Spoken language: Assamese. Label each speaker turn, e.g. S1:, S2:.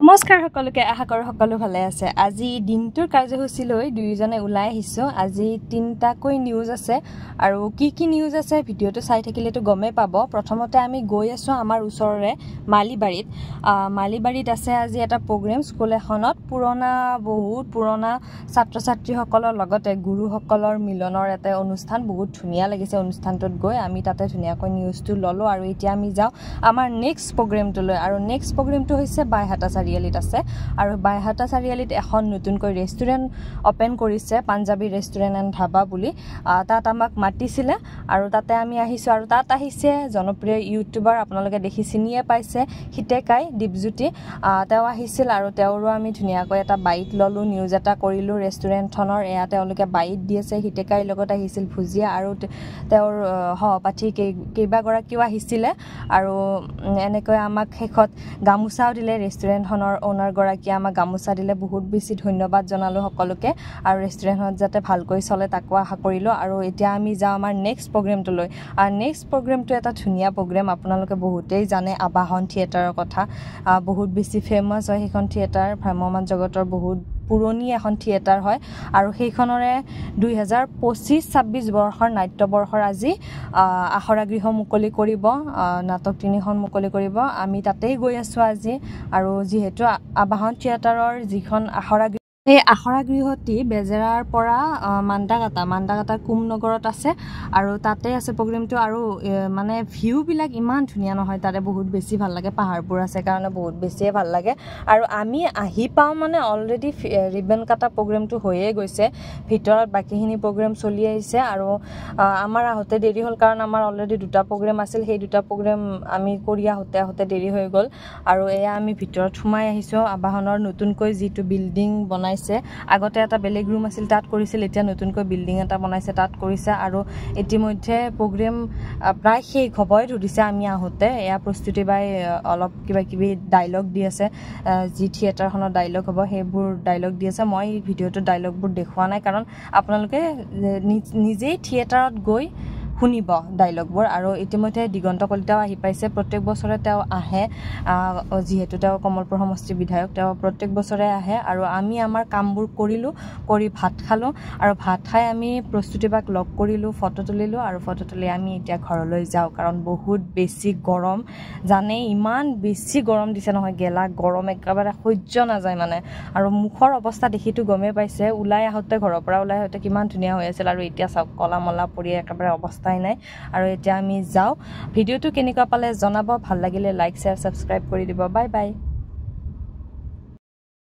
S1: নমস্কাৰ সকলোকে আশা কৰো সকলো ভালে আছে আজি দিনটোৰ কাৰ্যসূচী লৈ দুইজনে ওলাই আহিছো আজি তিনটাকৈ নিউজ আছে আৰু কি নিউজ আছে ভিডিওটো চাই থাকিলেতো গমে পাব প্ৰথমতে আমি গৈ আছো আমাৰ ওচৰৰে মালিবাৰীত আছে আজি এটা প্ৰগ্ৰাম স্কুল এখনত বহুত পুৰণা ছাত্ৰ ছাত্ৰীসকলৰ লগতে গুৰুসকলৰ মিলনৰ এটা অনুষ্ঠান বহুত ধুনীয়া লাগিছে অনুষ্ঠানটোত গৈ আমি তাতে ধুনীয়াকৈ নিউজটো ললো আৰু এতিয়া আমি যাও আমাৰ নেক্সট প্ৰগ্ৰামটোলৈ আৰু নেক্সট প্ৰগ্ৰামটো হৈছে বাইহাটা চাৰিআলিত আছে আৰু বাইহাটা চাৰিআলিত এখন নতুনকৈ ৰেষ্টুৰেণ্ট ওপেন কৰিছে পাঞ্জাবী ৰেষ্টুৰেণ্ট এণ্ড ধাবা বুলি তাত আমাক মাতিছিলে আৰু তাতে আমি আহিছো আৰু তাত আহিছে জনপ্ৰিয় ইউটিউবাৰ আপোনালোকে দেখি চিনিয়ে পাইছে হিতেকাই দীপজ্যোতি তেওঁ আহিছিল আৰু তেওঁৰো আমি ধুনীয়াকৈ এটা বাইট ললো নিউজ এটা কৰিলো ৰেষ্টুৰেণ্টখনৰ এয়া তেওঁলোকে বাইট দি আছে হিতেকাইৰ লগত আহিছিল ভুজিয়া আৰু তেওঁৰ সহপাঠী কেইবাগৰাকীও আহিছিলে আৰু এনেকৈ আমাক শেষত গামুচাও দিলে ৰেষ্টুৰেণ্টখনৰ ওনাৰ গৰাকী আমাক গামুচা দিলে বহুত বেছি ধন্যবাদ জনালো সকলোকে আৰু ৰেষ্টুৰেণ্টখন যাতে ভালকৈ চলে তাকো আশা কৰিলো আৰু এতিয়া আমি যাওঁ আমাৰ নেক্সট প্ৰগ্ৰামটোলৈ আৰু নেক্সট প্ৰগ্ৰামটো এটা ধুনীয়া প্ৰগ্ৰাম আপোনালোকে বহুতেই জানে আবাহন থিয়েটাৰৰ কথা বহুত বেছি ফেমাছ হয় সেইখন থিয়েটাৰ ভ্ৰাম্যমান জগতৰ বহুত পুৰণি এখন থিয়েটাৰ হয় আৰু সেইখনৰে 2025-26 বৰ্ষৰ নাট্যবৰ্ষৰ আজি আখৰা গৃহ মুকলি কৰিব নাটক 3খন মুকলি কৰিব আমি তাতেই গৈ আছো আজি আৰু যিহেতু আবাহন থিয়েটাৰৰ যিখন আখৰা এই আখৰা গৃহটি বেজেৰাৰ পৰা মান্দাগাটা কুমনগৰত আছে আৰু তাতে আছে প্ৰগ্ৰামটো আৰু মানে ভিউ বিলাক ইমান ধুনীয়া নহয় তাতে বহুত বেছি ভাল লাগে পাহাৰবোৰ আছে কাৰণে বহুত বেছিয়ে ভাল লাগে আৰু আমি আহি পাও মানে অলৰেডি ৰিবন কাটা প্ৰগ্ৰামটো হৈয়ে গৈছে ভিতৰত বাকিখিনি প্ৰগ্ৰাম চলি আহিছে আৰু আমাৰ আহতে দেৰি হ'ল কাৰণ আমাৰ অলৰেডি দুটা প্ৰগ্ৰাম আছিল সেই দুটা প্ৰগ্ৰাম আমি কৰি আহতে দেৰি হৈ গ'ল আৰু এয়া আমি ভিতৰত সোমাই আহিছো আবাহনৰ নতুনকৈ যিটো বিল্ডিং আগতে এটা বেলেগ ৰুম আছিল তাত কৰিছিল এতিয়া নতুনকৈ বিল্ডিং এটা বনাইছে তাত কৰিছে আৰু ইতিমধ্যে প্ৰগ্ৰাম প্ৰায় শেষ হ'বই ধৰিছে আমি আহোতে এয়া প্ৰস্তুতি বাই অলপ কিবা ডায়লগ দি আছে যি থিয়েটাৰখনৰ ডায়লগ হ'ব সেইবোৰ ডায়লগ দি আছে মই ভিডিওটো ডায়লগবোৰ দেখুৱা নাই কাৰণ আপোনালোকে নিজেই থিয়েটাৰত গৈ শুনিব ডায়লগবোৰ আৰু ইতিমধ্যে দিগন্ত কলিতাও আহি পাইছে প্ৰত্যেক বছৰে তেওঁ আহে যিহেতু তেওঁ কমলপুৰ সমষ্টিৰ বিধায়ক তেওঁ প্ৰত্যেক বছৰে আহে আৰু আমি আমাৰ কামবোৰ কৰি ভাত খালো আৰু ভাত খাই আমি প্ৰস্তুতিবাক লগ কৰিলো ফটো তুলিলো আৰু ফটো তুলি আমি এতিয়া ঘৰলৈ যাওঁ কাৰণ বহুত বেছি গৰম জানে ইমান বেছি গৰম দিছে নহয় গেলা গৰম একেবাৰে সহ্য নাযায় মানে আৰু মুখৰ অৱস্থা দেখিটো গমে পাইছে ওলাই আহতে ঘৰৰ পৰা ওলাই আহতে কিমান ধুনীয়া হৈ আছিল আৰু এতিয়া সব কলা মলা পৰি একেবাৰে অৱস্থা নাই আৰু এতিয়া আমি যাও ভিডিওটো কেনেকুৱা পালে জনাব ভাল লাগিলে লাইক শেয়াৰ সাবস্ক্ৰাইব কৰি দিব বাই বাই